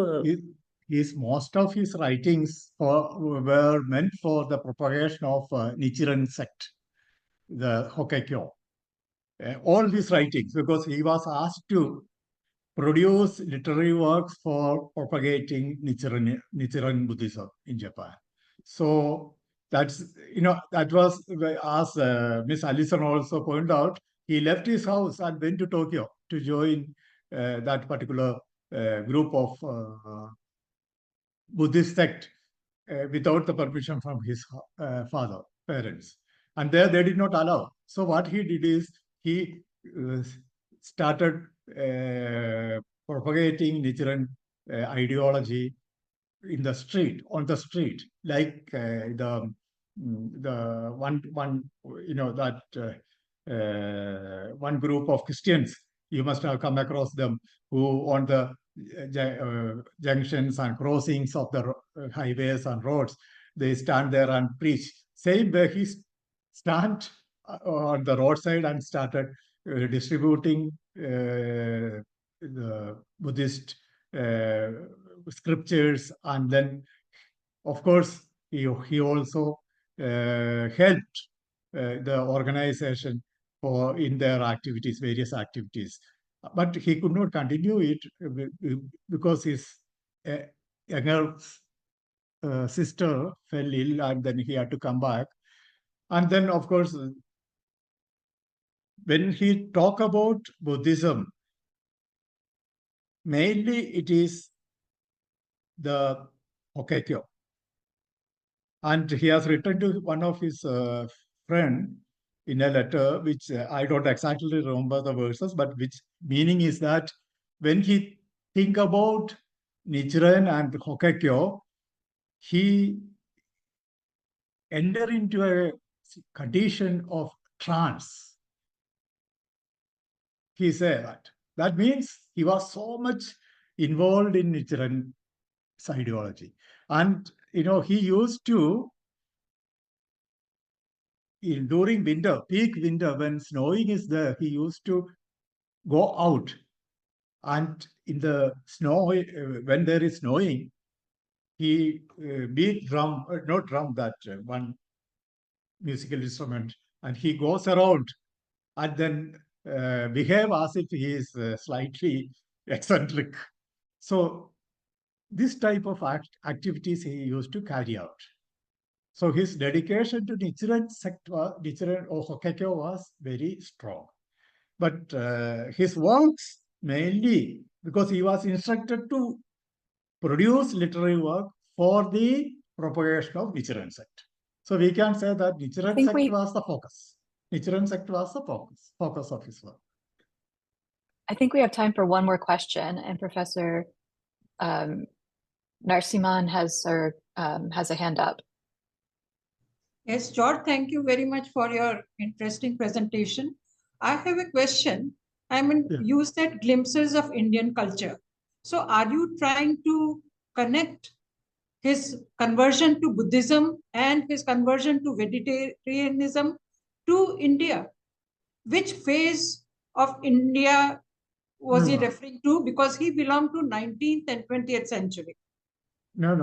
most of his writings were meant for the propagation of Nichiren sect, the Hokkaido. All these writings, because he was asked to produce literary works for propagating Nichiren Buddhism in Japan. So that was, as Miss Alison also pointed out, he left his house and went to Tokyo to join that particular group of Buddhist sect without the permission from his parents. And there they did not allow. So what he did is he started propagating Nichiren ideology on the street, like the one group of Christians. You must have come across them, who on the junctions and crossings of the highways and roads, they stand there and preach. Same way he stand on the roadside and started distributing the Buddhist scriptures, and then, of course, he also helped the organization in their activities, various activities. But he could not continue it because his younger sister fell ill, and then he had to come back. And then, of course, when he talk about Buddhism, mainly it is the Hokkaido. And he has written to one of his friend in a letter, which I don't exactly remember the verses, but which meaning is that when he think about Nichiren and Hokkaido, he enter into a condition of trance. He said that. That means he was so much involved in Nichiren's ideology. And, he used to, during winter, peak winter, when snowing is there, he used to go out. And in the snow, when there is snowing, he beat drum, not drum, that one musical instrument, and he goes around and then behave as if he is slightly eccentric. So this type of activities he used to carry out. So his dedication to Nichiren sect, Nichiren or Hokkaido, was very strong. But his works mainly, because he was instructed to produce literary work for the propagation of Nichiren sect. So we can say that Nichiren think sect we- was the focus. Nichiren sect was the focus of his work. I think we have time for one more question, and Professor Narsimhan has a hand up. Yes, George, thank you very much for your interesting presentation. I have a question. Yeah. You said glimpses of Indian culture. So are you trying to connect his conversion to Buddhism and his conversion to vegetarianism to India? Which phase of India was he referring to? Because he belonged to 19th and 20th century. No.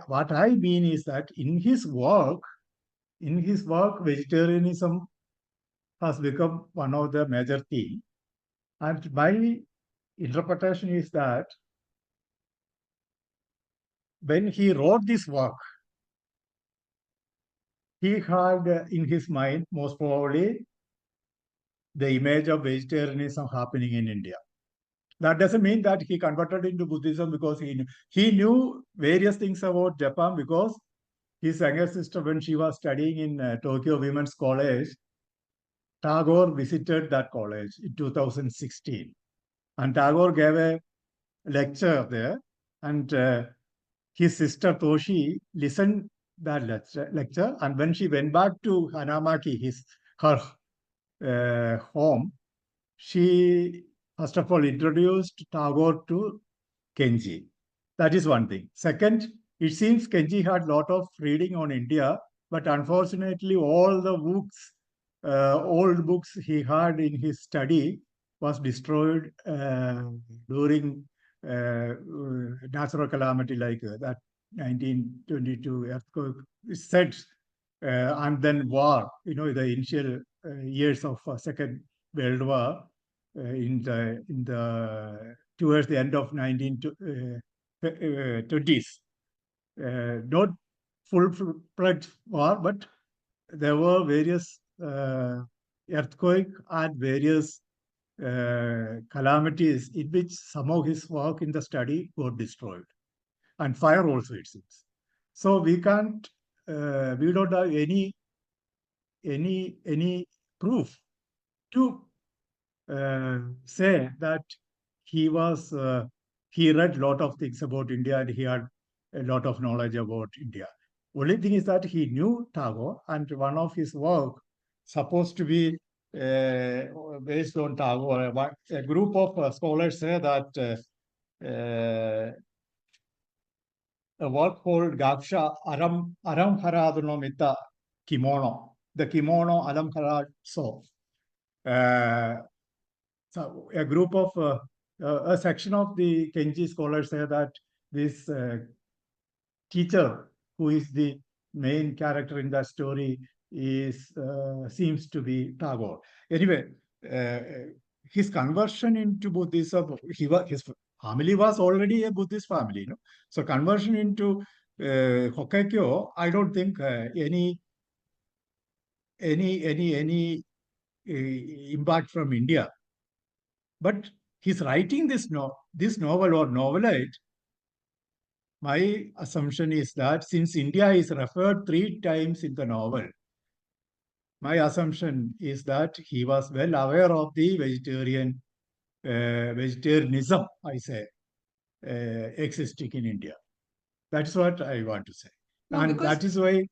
What I mean is that in his work, vegetarianism has become one of the major themes. And my interpretation is that when he wrote this work, he had in his mind most probably the image of vegetarianism happening in India. That doesn't mean that he converted into Buddhism because he knew various things about Japan because his younger sister, when she was studying in Tokyo Women's College, Tagore visited that college in 2016. And Tagore gave a lecture there. And his sister Toshi listened that lecture. And when she went back to Hanamaki, her home, she first of all introduced Tagore to Kenji. That is one thing. Second, it seems Kenji had a lot of reading on India, but unfortunately all the books, old books he had in his study was destroyed during natural calamity like that 1922 earthquake, said, and then war, the initial years of Second World War towards the end of 1920s. Not full-fledged war, but there were various earthquake and various calamities in which some of his work in the study got destroyed, and fire also, it seems. So we can't, we don't have any proof to say that he read a lot of things about India and he had a lot of knowledge about India. Only thing is that he knew Tagore, and one of his work supposed to be based on Tagore. A group of scholars say that a work called Gaksha Aram Haradunomita Kimono, the Kimono Aram Haradso. So a group of a section of the Kenji scholars say that this teacher, who is the main character in that story, seems to be Tagore. Anyway, his conversion into Buddhism, his family was already a Buddhist family, So conversion into Hokkaido, I don't think any impact from India. But he's writing this novel or novelette. My assumption is that since India is referred 3 times in the novel, my assumption is that he was well aware of the vegetarianism, I say, existing in India. That's what I want to say. No, and that is why...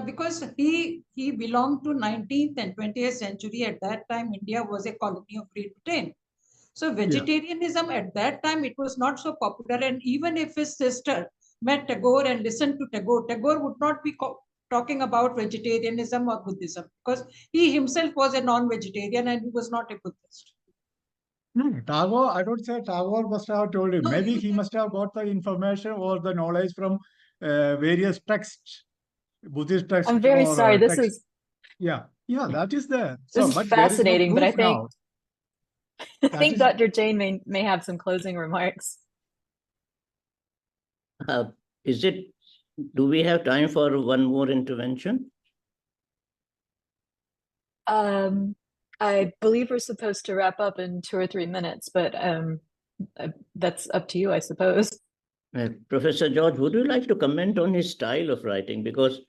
because he belonged to 19th and 20th century. At that time, India was a colony of Great Britain. So vegetarianism at that time, it was not so popular. And even if his sister met Tagore and listened to Tagore would not be talking about vegetarianism or Buddhism, because he himself was a non-vegetarian and he was not a Buddhist. No, Tagore, I don't say Tagore must have told him. No, maybe he must have got the information or the knowledge from various texts, Buddhist texts. I'm very sorry. This is... Yeah, that is there. This is fascinating, but I think... I think Dr. Jain may have some closing remarks. Do we have time for one more intervention? I believe we're supposed to wrap up in 2 or 3 minutes, but that's up to you, I suppose. Professor George, would you like to comment on his style of writing? Because,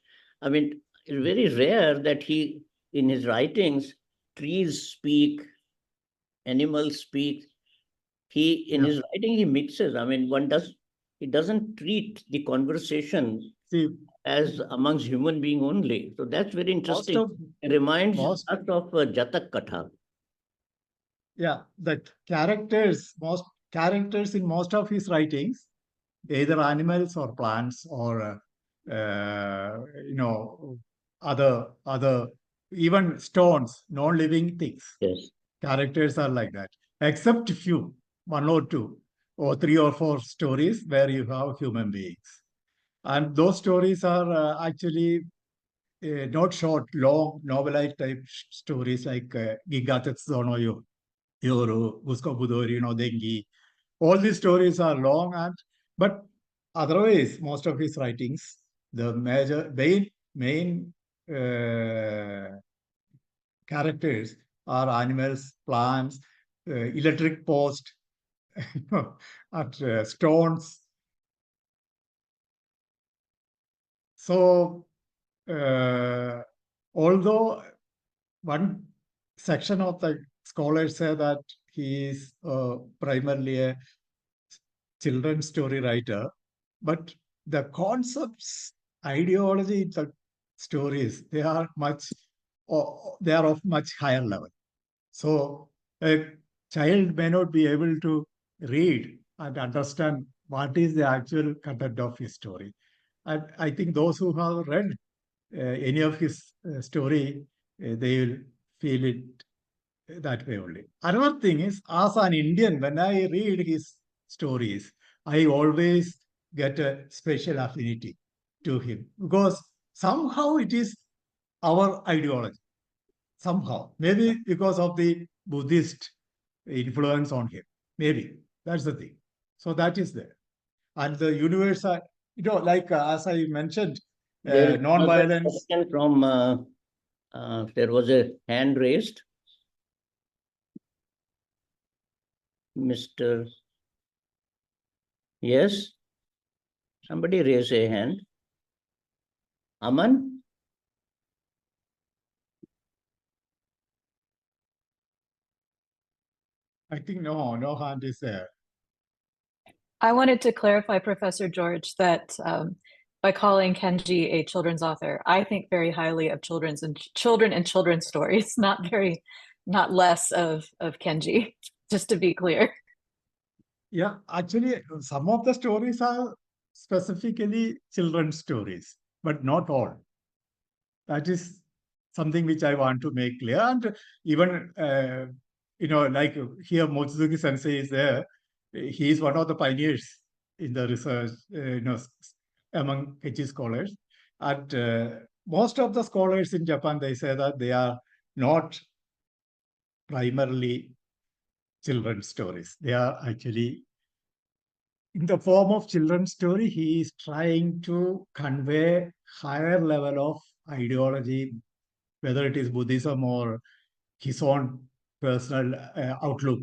I mean, it's very rare that he, in his writings, trees speak, animals speak. In his writing, he mixes. I mean, he doesn't treat the conversation as amongst human being only. So that's very interesting. It reminds us of Jatak Katha. Yeah, that most characters in most of his writings, either animals or plants or other even stones, non-living things. Yes. Characters are like that, except few, one or two, or three or four stories where you have human beings, and those stories are actually not short, long novelized type stories like Gigatetsuno Yoru, Gusko Budori, Dengi. All these stories are long, but otherwise, most of his writings, the main characters are animals, plants, electric post, stones. So, although one section of the scholars say that he is primarily a children's story writer, but the concepts, ideology, the stories, they are of much higher level. So a child may not be able to read and understand what is the actual content of his story. And I think those who have read any of his story, they will feel it that way only. Another thing is, as an Indian, when I read his stories, I always get a special affinity to him because somehow it is our ideology. Somehow, maybe because of the Buddhist influence on him. Maybe that's the thing. So that is there. And the universal, like as I mentioned, non-violence. From there was a hand raised. Mr. Yes. Somebody raise a hand. Aman? I think no hand is there. I wanted to clarify, Professor George, that by calling Kenji a children's author, I think very highly of children and children's stories, not less of Kenji, just to be clear. Yeah, actually, some of the stories are specifically children's stories, but not all. That is something which I want to make clear. And even, like here, Mochizuki Sensei is there. He is one of the pioneers in the research, among Kenji scholars. And most of the scholars in Japan, they say that they are not primarily children's stories. They are actually in the form of children's story. He is trying to convey higher level of ideology, whether it is Buddhism or his own personal outlook.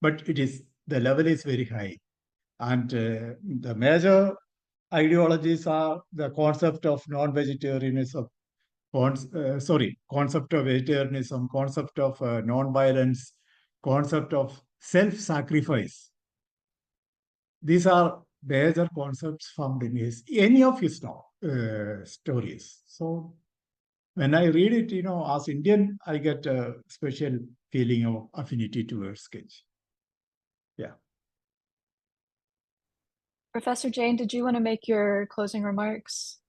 But the level is very high. And the major ideologies are the concept of non-vegetarianism, concept of vegetarianism, concept of non-violence, concept of self-sacrifice. These are major concepts found in any of his stories. So when I read it, as Indian, I get a special feeling of affinity towards Kenji. Yeah. Professor Jane, did you want to make your closing remarks?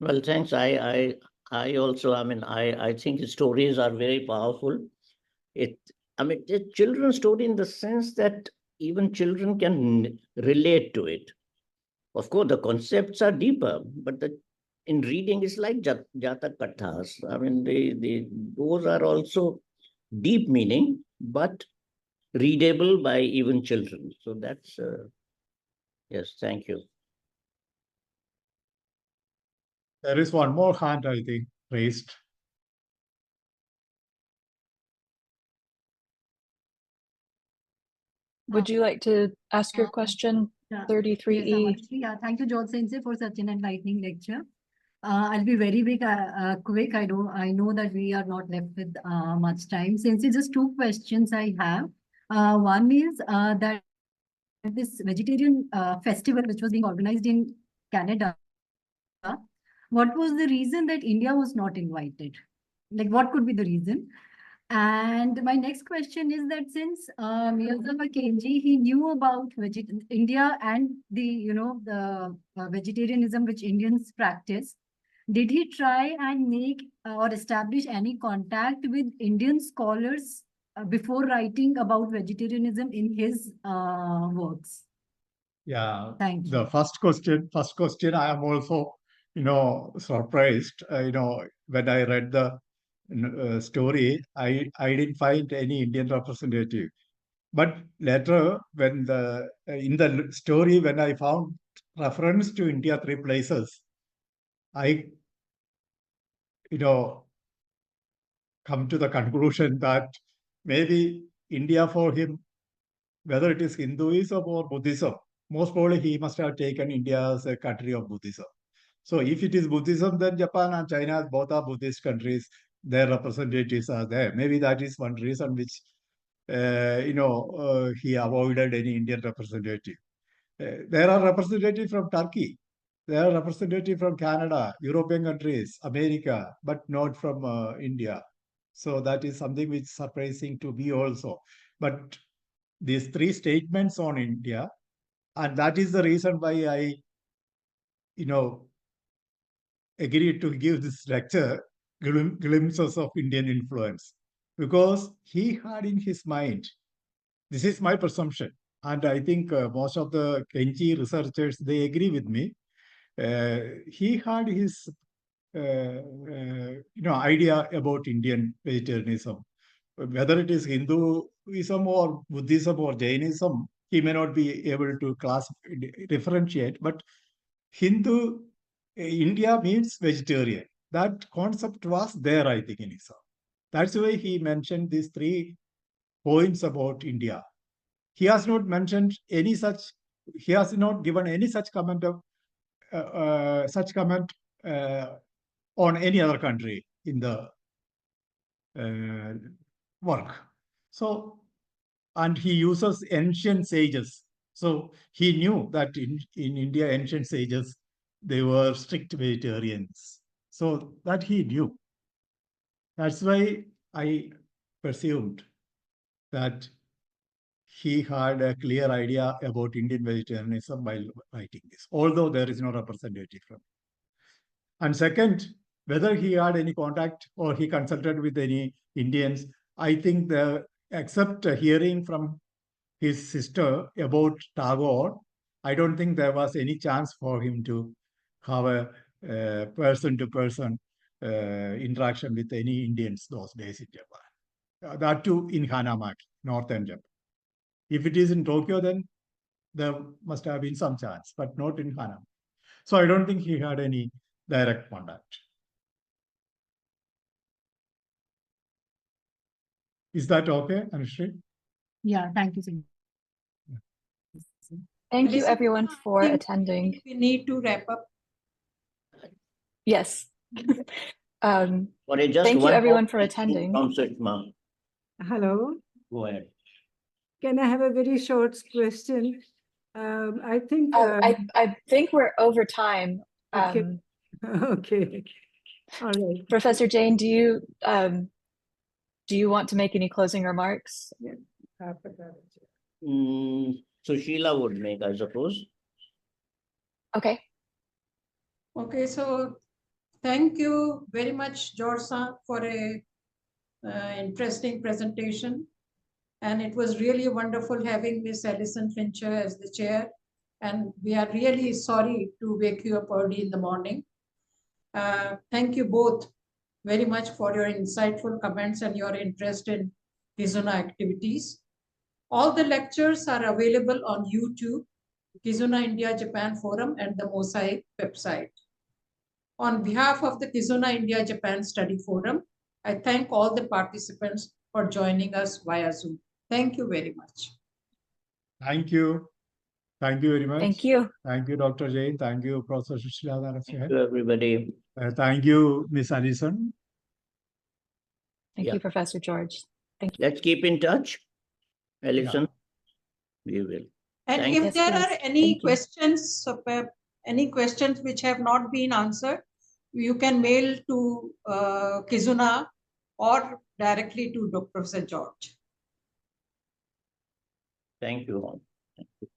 Well, thanks. I also, I think his stories are very powerful. It's a children's story in the sense that even children can relate to it. Of course, the concepts are deeper, but in reading, it's like Jatak Kathas. Those are also deep meaning, but readable by even children. So that's, yes, thank you. There is one more hand, I think, raised. would you like to ask your question, Yeah. 33E? Yes, yeah, thank you, George Sensei, for such an enlightening lecture. I'll be very quick. I know that we are not left with much time. Since it's just two questions I have. One is that this vegetarian festival, which was being organized in Canada, what was the reason that India was not invited? Like, what could be the reason? And my next question is that since Miyazawa Kenji, he knew about India and the vegetarianism which Indians practice, did he try and make or establish any contact with Indian scholars before writing about vegetarianism in his works? Yeah. Thank you. The first question, I am also, surprised. When I read the story, I didn't find any Indian representative. But later, when in the story, when I found reference to India 3 places, I, come to the conclusion that maybe India for him, whether it is Hinduism or Buddhism, most probably he must have taken India as a country of Buddhism. So if it is Buddhism, then Japan and China both are Buddhist countries. Their representatives are there. Maybe that is one reason which, he avoided any Indian representative. There are representatives from Turkey. There are representatives from Canada, European countries, America, but not from India. So that is something which is surprising to me also. But these 3 statements on India, and that is the reason why I, agreed to give this lecture, glimpses of Indian influence, because he had in his mind, this is my presumption, and I think most of the KENJI researchers, they agree with me. He had his, idea about Indian vegetarianism. Whether it is Hinduism or Buddhism or Jainism, he may not be able to differentiate, but India means vegetarian. That concept was there, I think, in his own. That's why he mentioned these 3 points about India. He has not mentioned any such, he has not given any such comment on any other country in the work. So, and he uses ancient sages. So he knew that in India, ancient sages, they were strict vegetarians. So that he knew. That's why I presumed that he had a clear idea about Indian vegetarianism while writing this, although there is no representative from it. And second, whether he had any contact or he consulted with any Indians, I think except hearing from his sister about Tagore, I don't think there was any chance for him to have a person-to-person interaction with any Indians those days in Japan. That too in Hanamaki, northern Japan. If it is in Tokyo, then there must have been some chance, but not in Hanamaki. So I don't think he had any direct contact. Is that okay, Anushri? Yeah, thank you, sir. Thank you Alison, everyone for I think attending. we need to wrap up. Yes. Sorry, just Thank you one everyone more for question attending. from Sitma. Hello, Go ahead. can I have a very short question? I think, I think we're over time. Okay. okay, all right. Professor Jain, do you want to make any closing remarks? Sushila would make, I suppose. Okay. Okay, so thank you very much, George-san, for a interesting presentation. And it was really wonderful having Miss Alison Fincher as the chair. And we are really sorry to wake you up early in the morning. Thank you both very much for your insightful comments and your interest in Kizuna activities. All the lectures are available on YouTube, Kizuna India Japan Forum, and the Mosaic website. On behalf of the Kizuna India Japan Study Forum, I thank all the participants for joining us via Zoom. Thank you very much. Thank you. Thank you very much. Thank you. Thank you, Dr. Jain. Thank you, Professor Sushila. Thank you, everybody. Thank you, Miss Alison. Thank you, Professor George. Thank you. Let's keep in touch. Alison, we will. And Thank if you. there Yes, are please. any Thank you. questions which have not been answered, you can mail to Kizuna or directly to Professor George. Thank you all. Thank you.